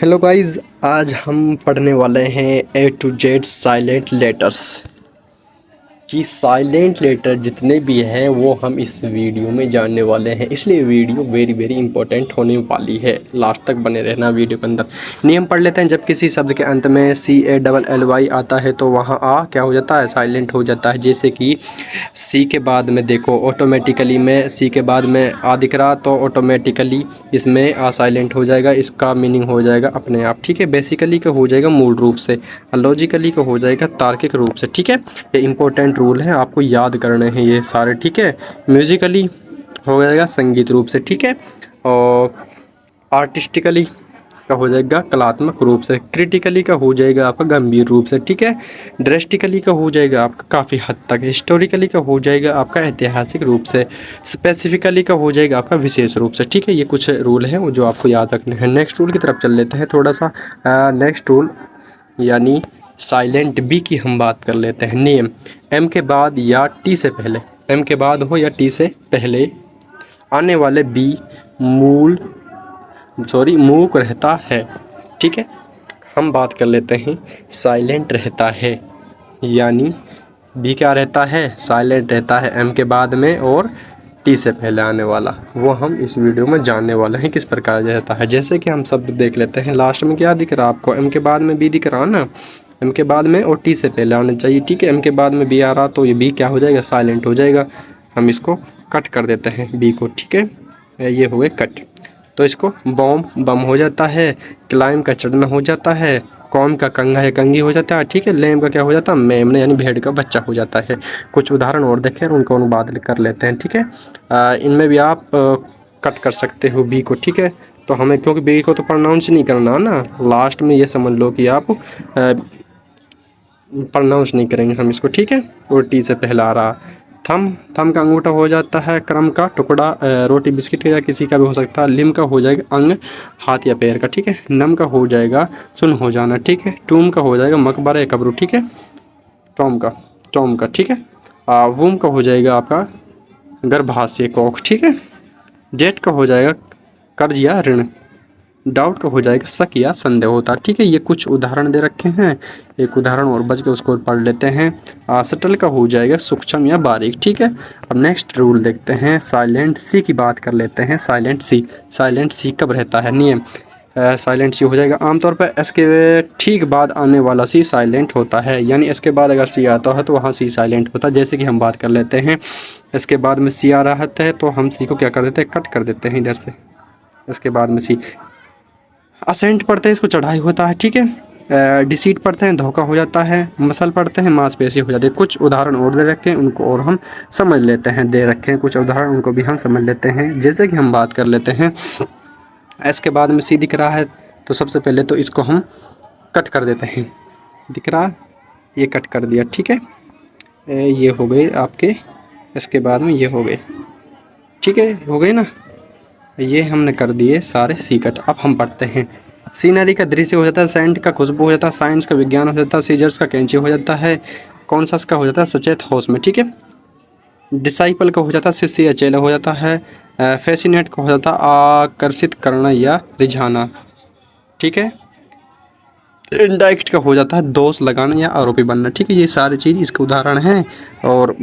Hello guys, आज हम पढ़ने वाले हैं ए टू जेड साइलेंट लेटर्स कि साइलेंट लेटर जितने भी हैं वो हम इस वीडियो में जानने वाले हैं। इसलिए वीडियो वेरी वेरी इंपॉर्टेंट होने वाली है। लास्ट तक बने रहना वीडियो के अंदर। नियम पढ़ लेते हैं। जब किसी शब्द के अंत में CALLY आता है तो वहाँ आ क्या हो जाता है? साइलेंट हो जाता है। जैसे कि सी के बाद में देखो ऑटोमेटिकली में सी के बाद में आ दिख रहा तो ऑटोमेटिकली इसमें आ साइलेंट हो जाएगा। इसका मीनिंग हो जाएगा अपने आप। ठीक है, बेसिकली का हो जाएगा मूल रूप से, लॉजिकली का हो जाएगा तार्किक रूप से। ठीक है, ये इंपॉर्टेंट रूल है, आपको याद करने हैं ये सारे। ठीक है, म्यूजिकली हो जाएगा संगीत रूप से। ठीक है, और आर्टिस्टिकली का हो जाएगा कलात्मक रूप से। क्रिटिकली का हो जाएगा आपका गंभीर रूप से। ठीक है, ड्रेस्टिकली का हो जाएगा आपका काफ़ी हद तक। हिस्टोरिकली का हो जाएगा आपका ऐतिहासिक रूप से। स्पेसिफिकली का हो जाएगा आपका विशेष रूप से। ठीक है, ये कुछ रूल हैं वो जो आपको याद रखने हैं। नेक्स्ट रूल की तरफ चल लेते हैं थोड़ा सा। नेक्स्ट रूल यानी साइलेंट बी की हम बात कर लेते हैं। नेम एम के बाद या टी से पहले, एम के बाद हो या टी से पहले आने वाले बी मूक रहता है। ठीक है, हम बात कर लेते हैं साइलेंट रहता है, यानी बी क्या रहता है? साइलेंट रहता है एम के बाद में और टी से पहले आने वाला, वो हम इस वीडियो में जानने वाले हैं किस प्रकार रहता है। जैसे कि हम शब्द देख लेते हैं। लास्ट में क्या दिख रहा है आपको? एम के बाद में बी दिख रहा ना, एम के बाद में और टी से पहले आना चाहिए। ठीक है, एम के बाद में बी आ रहा तो ये बी क्या हो जाएगा? साइलेंट हो जाएगा। हम इसको कट कर देते हैं बी को। ठीक है, ये हो गए कट। तो इसको बम हो जाता है। क्लाइम का चढ़ना हो जाता है। कौम का कंगा है कंगी हो जाता है। ठीक है, लेम का क्या हो जाता है? मेमने यानी भेड़ का बच्चा हो जाता है। कुछ उदाहरण और देखें उनको अनुवाद कर लेते हैं। ठीक है, इनमें भी आप कट कर सकते हो बी को। ठीक है, तो हमें क्योंकि बी को तो प्रोनाउंस नहीं करना ना, लास्ट में ये समझ लो कि आप प्रोनाउंस नहीं करेंगे हम इसको। ठीक है, और टी से पहला आ रहा थम का अंगूठा हो जाता है। क्रम का टुकड़ा, रोटी बिस्किट या किसी का भी हो सकता है। लिम का हो जाएगा अंग, हाथ या पैर का। ठीक है, नम का हो जाएगा सुन हो जाना। ठीक है, टूम का हो जाएगा मकबरा या कब्र। ठीक है, टॉम का। ठीक है, वूम का हो जाएगा आपका गर्भाशय कोख। ठीक है, डेट का हो जाएगा कर्ज या ऋण। डाउट का हो जाएगा शक या संदेह होता। ठीक है, ये कुछ उदाहरण दे रखे हैं। एक उदाहरण और बच के उसको पढ़ लेते हैं। सटल का हो जाएगा सूक्ष्म या बारीक। ठीक है, अब नेक्स्ट रूल देखते हैं। साइलेंट सी की बात कर लेते हैं। साइलेंट सी कब रहता है? नियम साइलेंट सी हो जाएगा आमतौर पर एस के ठीक बाद आने वाला सी साइलेंट होता है। यानी इसके बाद अगर सी आता है तो वहाँ सी साइलेंट होता है। जैसे कि हम बात कर लेते हैं, इसके बाद में सी आ रहा है तो हम सी को क्या कर देते हैं? कट कर देते हैं इधर से। इसके बाद में सी असेंट पढ़ते हैं, इसको चढ़ाई होता है। ठीक है, डिसीट पढ़ते हैं, धोखा हो जाता है। मसल पढ़ते हैं, मांसपेशी हो जाती है। कुछ उदाहरण और दे रखे हैं उनको और हम समझ लेते हैं। दे रखे हैं कुछ उदाहरण, उनको भी हम समझ लेते हैं। जैसे कि हम बात कर लेते हैं, एस के बाद में सी दिख रहा है तो सबसे पहले तो इसको हम कट कर देते हैं। दिख रहा, ये कट कर दिया। ठीक है, ये हो गए आपके, इसके बाद में ये हो गए। ठीक है, हो गए ना, ये हमने कर दिए सारे सी कट। अब हम पढ़ते हैं। सीनरी का दृश्य हो जाता है। सेंट का खुशबू हो जाता है। साइंस का विज्ञान हो जाता है। सीजर्स का कैंची हो जाता है। कॉन्शस का हो जाता है सचेत होश में। ठीक है, डिसाइपल का हो जाता है शिष्य या चेला हो जाता है। फैसिनेट का हो जाता है आकर्षित करना या रिझाना। ठीक है, इंडाइक्ट का हो जाता है दोष लगाना या आरोपी बनना। ठीक है, ये सारी चीज़ इसके उदाहरण हैं। और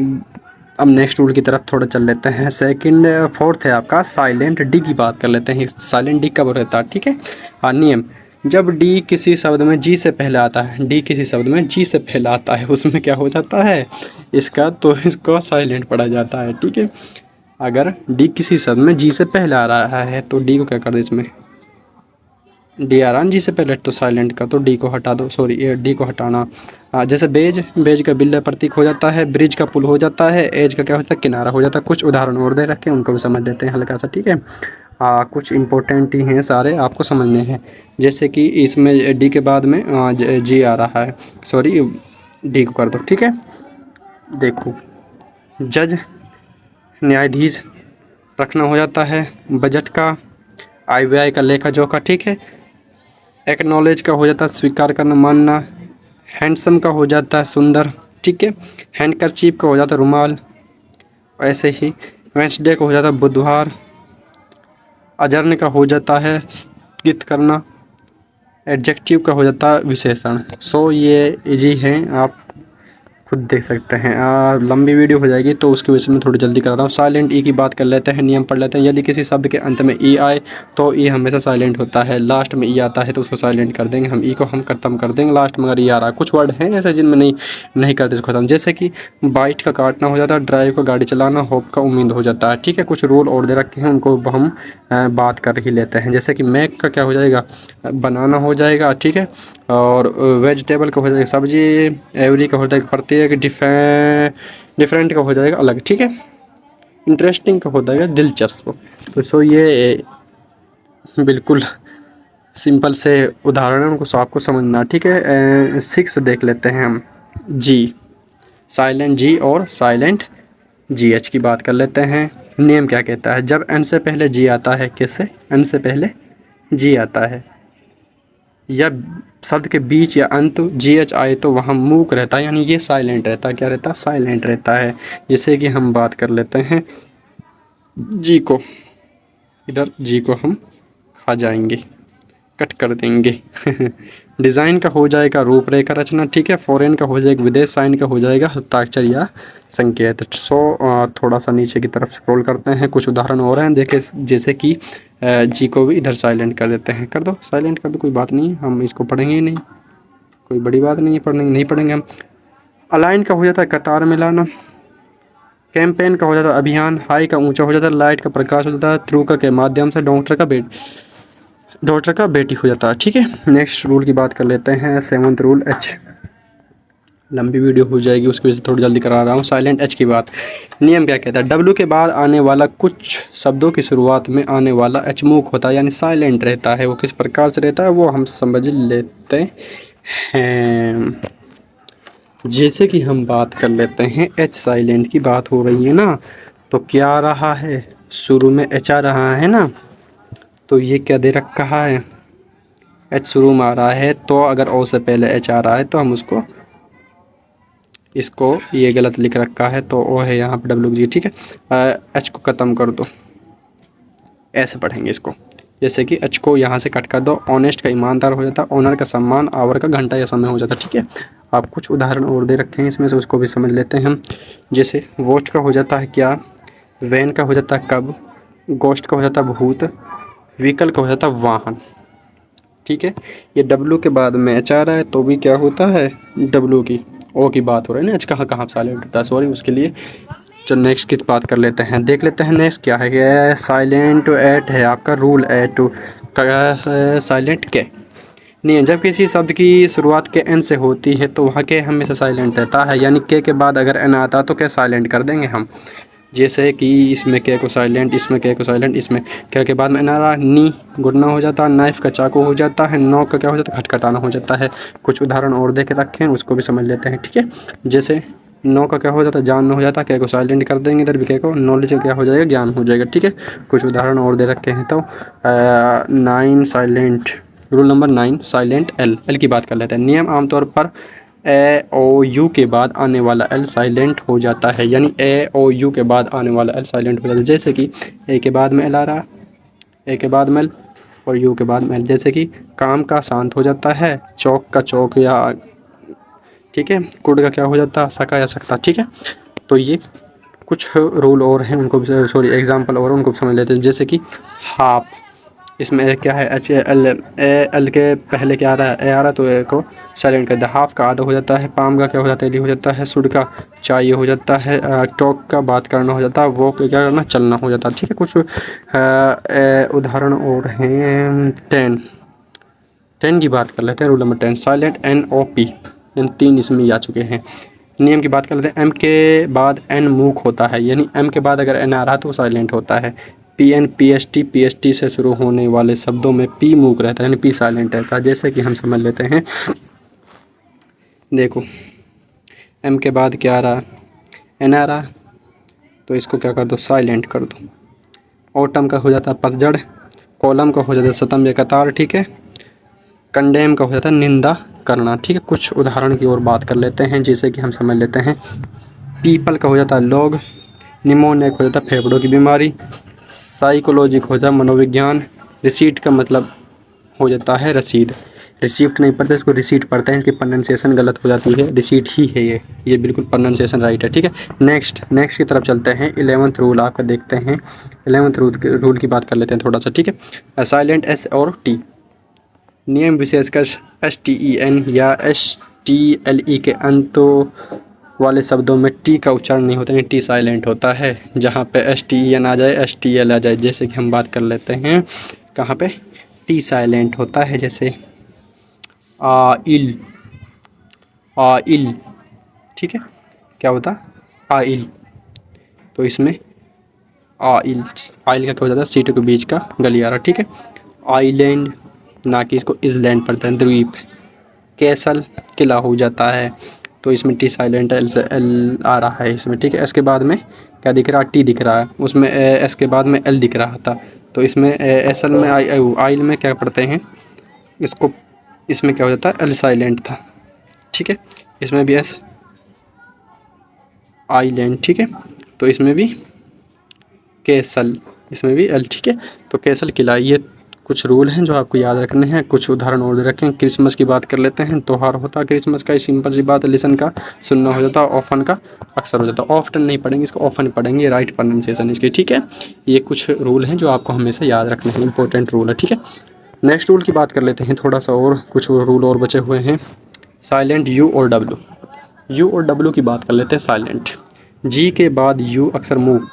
अब नेक्स्ट रूल की तरफ थोड़ा चल लेते हैं। फोर्थ है आपका साइलेंट डी की बात कर लेते हैं। साइलेंट डी कब रहता है? ठीक है, नियम जब डी किसी शब्द में जी से पहले आता है, डी किसी शब्द में जी से पहले आता है उसमें क्या हो जाता है इसका? तो इसको साइलेंट पढ़ा जाता है। ठीक है, अगर डी किसी शब्द में जी से पहले आ रहा है तो डी को क्या कर दो? इसमें डी आ रहा है जी से पहले तो साइलेंट का, तो डी को हटा दो। सॉरी, डी को हटाना। जैसे बेज का बिल्ला प्रतीक हो जाता है। ब्रिज का पुल हो जाता है। एज का क्या होता है? किनारा हो जाता है। कुछ उदाहरण और दे रखे हैं उनको भी समझ लेते हैं हल्का सा। ठीक है, कुछ इंपॉर्टेंट ही हैं सारे, आपको समझने हैं। जैसे कि इसमें डी के बाद में जी आ रहा है, सॉरी डी को कर दो। ठीक है, देखो जज न्यायाधीश रखना हो जाता है। बजट का, आय व्यय का लेखा जोखा। ठीक है, एक्नॉलेज का हो जाता है स्वीकार करना मानना। हैंडसम का हो जाता है सुंदर। ठीक है, हैंडकरचीफ का हो जाता है रुमाल। ऐसे ही वेंसडे का हो जाता है बुधवार। अजर्न का हो जाता है गीत करना। एडजेक्टिव का हो जाता है विशेषण। सो ये इजी हैं, आप खुद देख सकते हैं। लंबी वीडियो हो जाएगी तो उसकी वजह से मैं थोड़ी जल्दी कर रहा हूँ। साइलेंट ई की बात कर लेते हैं, नियम पढ़ लेते हैं। यदि किसी शब्द के अंत में ई आए तो ई हमेशा साइलेंट होता है। लास्ट में ई आता है तो उसको साइलेंट कर देंगे हम, ई को हम खत्म कर देंगे लास्ट में अगर ई आ रहा है। कुछ वर्ड हैं ऐसे जिनमें नहीं करते इसको खत्म, जैसे कि बाइट का काटना हो जाता है, ड्राइव का गाड़ी चलाना, होप का उम्मीद हो जाता है। ठीक है, कुछ रूल और दे रखे हैं, उनको हम बात कर ही लेते हैं। जैसे कि मेक का क्या हो जाएगा, बनाना हो जाएगा। ठीक है, और वेजिटेबल का हो जाएगा सब्जी, एवरी का हो जाएगा प्रत्येक, डिफरेंट का हो जाएगा अलग। ठीक है, इंटरेस्टिंग का हो जाएगा दिलचस्प। तो सो ये बिल्कुल सिंपल से उदाहरण है, उनको आपको समझना। ठीक है, 6 देख लेते हैं हम। जी, साइलेंट जी और साइलेंट जी एच की बात कर लेते हैं। नियम क्या कहता है, जब एन से पहले जी आता है, किससे, एन से पहले जी आता है, या शब्द के बीच या अंत जी एच आए तो वहाँ मूक रहता है, यानी ये साइलेंट रहता है। क्या रहता है, साइलेंट रहता है। जैसे कि हम बात कर लेते हैं जी को, इधर जी को हम खा जाएंगे, कट कर देंगे। डिज़ाइन का हो जाएगा रूपरेखा रचना। ठीक है, फॉरेन का हो जाएगा विदेश, साइन का हो जाएगा हस्ताक्षर या संकेत। सो थोड़ा सा नीचे की तरफ स्क्रॉल करते हैं, कुछ उदाहरण और हैं देखे। जैसे कि जी को भी इधर साइलेंट कर देते हैं, कर दो साइलेंट कर दो, कोई बात नहीं, हम इसको पढ़ेंगे ही नहीं, कोई बड़ी बात नहीं है, पढ़ेंगे नहीं पढ़ेंगे हम। अलाइन का हो जाता है कतार मिलाना, कैंपेन का हो जाता है अभियान, हाई का ऊंचा हो जाता है, लाइट का प्रकाश हो जाता है, थ्रू का के माध्यम से, डॉक्टर का बेटी हो जाता है। ठीक है, नेक्स्ट रूल की बात कर लेते हैं, 7th रूल एच। लंबी वीडियो हो जाएगी, उसकी वजह से थोड़ी जल्दी करा रहा हूँ। साइलेंट एच की बात, नियम क्या कहता है, डब्ल्यू के बाद आने वाला कुछ शब्दों की शुरुआत में आने वाला एच मूक होता है, यानी साइलेंट रहता है। वो किस प्रकार से रहता है वो हम समझ लेते हैं। जैसे कि हम बात कर लेते हैं, एच साइलेंट की बात हो रही है ना, तो क्या आ रहा है, शुरू में एच आ रहा है ना, तो ये क्या दे रखा है, एच शुरू में आ रहा है। तो अगर ओ से पहले एच आ रहा है तो हम उसको, इसको ये गलत लिख रखा है तो ओ है यहाँ पे डब्ल्यू जी। ठीक है, एच को ख़त्म कर दो, ऐसे पढ़ेंगे इसको। जैसे कि एच को यहाँ से कट कर दो, ऑनेस्ट का ईमानदार हो जाता, ऑनर का सम्मान, आवर का घंटा या समय हो जाता। ठीक है, आप कुछ उदाहरण और दे रखे हैं इसमें से, उसको भी समझ लेते हैं हम। जैसे वोस्ट का हो जाता है क्या, वैन का हो जाता है कब, गोस्ट का हो जाता है भूत, व्हीकल का हो जाता है वाहन। ठीक है, ये डब्ल्यू के बाद में एच आ रहा है तो भी क्या होता है, डब्ल्यू की ओ की बात हो रही है ना, एच कहाँ कहाँ साइलेंट होता है, सॉरी उसके लिए। चलो नेक्स्ट की बात कर लेते हैं, देख लेते हैं नेक्स्ट क्या है। क्या साइलेंट एट है आपका रूल एट, साइलेंट के नहीं, जब किसी शब्द की शुरुआत के एन से होती है तो वहाँ के हमेशा साइलेंट रहता है, यानी के बाद अगर एन आता तो क्या साइलेंट कर देंगे हम। जैसे कि इसमें के को साइलेंट, इसमें के को साइलेंट, इसमें के बाद में एन आ रहा, नी गुड़ना हो जाता है, नाइफ का चाकू हो जाता है, नौ का क्या हो जाता है, खटखटाना हो जाता है। कुछ उदाहरण और दे के रखे हैं, उसको भी समझ लेते हैं। ठीक है, जैसे नौ का क्या हो जाता है, जानना हो जाता है, के को साइलेंट कर देंगे, इधर भी के को, नॉलेज क्या हो जाएगा, ज्ञान हो जाएगा। ठीक है, कुछ उदाहरण और दे रखे हैं। तो 9 silent, rule number 9 silent L की बात कर लेते हैं। नियम आमतौर पर ए ओ यू के बाद आने वाला एल साइलेंट हो जाता है, यानी ए ओ यू के बाद आने वाला एल साइलेंट हो जाता है। जैसे कि ए के बाद में एल आ रहा, ए के बाद में एल और यू के बाद में एल। जैसे कि काम का शांत हो जाता है, चौक का चौक या, ठीक है, कुड का क्या हो जाता है, सका या सकता। ठीक है, तो ये कुछ रूल और हैं, उनको सॉरी एग्जाम्पल और उनको समझ लेते हैं। जैसे कि हाफ, इसमें क्या है, एच एल, एल के पहले क्या आ रहा है, ए आ रहा है तो ए को साइलेंट कर दे। हाफ का आधा हो जाता है, पाम का क्या हो जाता है, ली हो जाता है, सुड का चाहिए हो जाता है, टॉक का बात करना हो जाता है, वो क्या करना, चलना हो जाता है। ठीक है, कुछ उदाहरण और हैं। 10 की बात कर लेते हैं, rule number 10 silent N O P, इन 3 इसमें आ चुके हैं। नियम की बात कर लेते हैं, एम के बाद एन मूक होता है, यानी एम के बाद अगर एन आ रहा है तो साइलेंट होता है। P N P S T से शुरू होने वाले शब्दों में पी मूक रहता है, यानी पी साइलेंट रहता है। जैसे कि हम समझ लेते हैं, देखो एम के बाद क्या आ रहा, एन आ रहा, तो इसको क्या कर दो, साइलेंट कर दो। ऑटम का हो जाता है पतझड़, कॉलम का हो जाता है सतम या कतार। ठीक है, कंडेम का हो जाता है निंदा करना। ठीक है, कुछ उदाहरण की ओर बात कर लेते हैं, जैसे कि हम समझ लेते हैं, पीपल का हो जाता है लोग, निमोनिया का हो जाता है फेफड़ों की बीमारी, साइकोलॉजी का हो जाता है मनोविज्ञान, रिसीट का मतलब हो जाता है रसीद। रिसीप्ट नहीं पढ़ते, इसको रिसीट पढ़ते हैं, इसकी प्रोनाउंसिएशन गलत हो जाती है, रिसीट ही है ये बिल्कुल प्रोनाउंसिएशन राइट है, ठीक है। नेक्स्ट की तरफ चलते हैं। 11th रूल आपका देखते हैं। 11th रूल की बात कर लेते हैं थोड़ा सा, ठीक है। साइलेंट एस और टी, नियम विशेषकर STEN या STLE के अंतों वाले शब्दों में टी का उच्चारण नहीं होता है, टी साइलेंट होता है। जहाँ पे STEN आ जाए, STL आ जाए, जैसे कि हम बात कर लेते हैं कहाँ पे टी साइलेंट होता है, जैसे आइल, आइल, ठीक है। क्या होता आइल, तो इसमें आइल, आइल का क्या हो जाता है, सीटों के बीच का गलियारा, ठीक है। आइलैंड, ना कि इसको इजलैंड पड़ता है, द्वीप। कैसल, किला हो जाता है, तो इसमें टी साइलेंट एल से एल आ रहा है इसमें, ठीक है। एस के बाद में क्या दिख रहा है, टी दिख रहा है, उसमें एस के बाद में एल दिख रहा था, तो इसमें एसल में आइल में क्या पढ़ते हैं इसको, इसमें क्या हो जाता है एल साइलेंट था, ठीक है। इसमें भी एस आइलैंड, ठीक है। तो इसमें भी कैसल, इसमें भी एल, ठीक है। तो कैसल किला, ये कुछ रूल हैं जो आपको याद रखने हैं। कुछ उदाहरण और रखें। क्रिसमस की बात कर लेते हैं। त्योहार होता है क्रिसमस का, सिंपल सी बात है, लिसन का सुनना हो जाता है, ऑफन का अक्सर हो जाता है। ऑफ्टन नहीं पढ़ेंगे इसको, ऑफन पढ़ेंगे, राइट प्रोनाउंसिएशन इसकी, ठीक है। ये कुछ रूल हैं जो आपको हमेशा याद रखने हैं, इंपॉर्टेंट रूल है, ठीक है। नेक्स्ट रूल की बात कर लेते हैं थोड़ा सा, और कुछ रूल और बचे हुए हैं। साइलेंट यू और डब्लू, यू और डब्लू की बात कर लेते हैं। साइलेंट, जी के बाद यू अक्सर मूव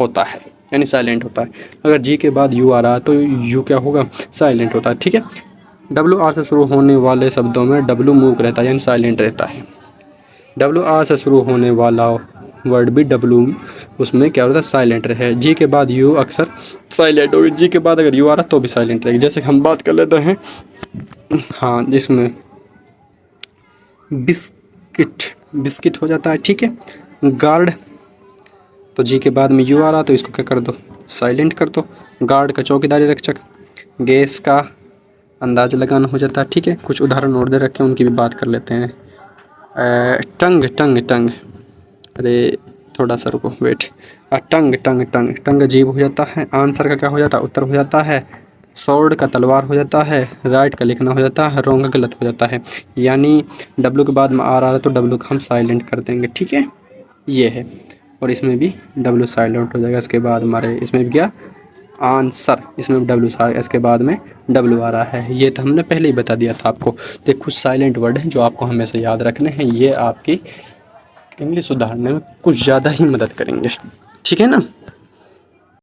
होता है, यानी साइलेंट होता है। अगर जी के बाद यू आ रहा है तो यू क्या होगा, साइलेंट होता है, ठीक है। डब्ल्यू आर से शुरू होने वाले शब्दों में डब्ल्यू मूव रहता है, यानी साइलेंट रहता है। डब्ल्यू आर से शुरू होने वाला वर्ड भी डब्ल्यू उसमें क्या होता है, साइलेंट रहे। जी के बाद यू अक्सर साइलेंट होगी, जी के बाद अगर यू आ रहा तो भी साइलेंट रहेगी। जैसे हम बात कर लेते हैं, हाँ, जिसमें बिस्किट, बिस्किट हो जाता है, ठीक है। गार्ड, तो जी के बाद में यू आ रहा तो इसको क्या कर दो, साइलेंट कर दो। गार्ड का चौकीदारी रक्षक। गैस का अंदाज़ लगाना हो जाता है, ठीक है। कुछ उदाहरण और दे रखे हैं, उनकी भी बात कर लेते हैं। टंग, टंग, टंग, अरे थोड़ा सा रुको, वेट। टंग, टंग, टंग, टंग जीभ हो जाता है। आंसर का क्या हो जाता है, उत्तर हो जाता है। स्वॉर्ड का तलवार हो जाता है। राइट का लिखना हो जाता है। रॉन्ग का गलत हो जाता है। यानी डब्लू के बाद में आ रहा है तो डब्लू का हम साइलेंट कर देंगे, ठीक है। ये है, और इसमें भी डब्लू साइलेंट हो जाएगा। इसके बाद हमारे इसमें भी क्या, आंसर, इसमें डब्लू सार, इसके बाद में डब्लू आ रहा है। ये तो हमने पहले ही बता दिया था आपको। तो कुछ साइलेंट वर्ड हैं जो आपको हमेशा याद रखने हैं, ये आपकी इंग्लिश सुधारने में कुछ ज़्यादा ही मदद करेंगे, ठीक है ना।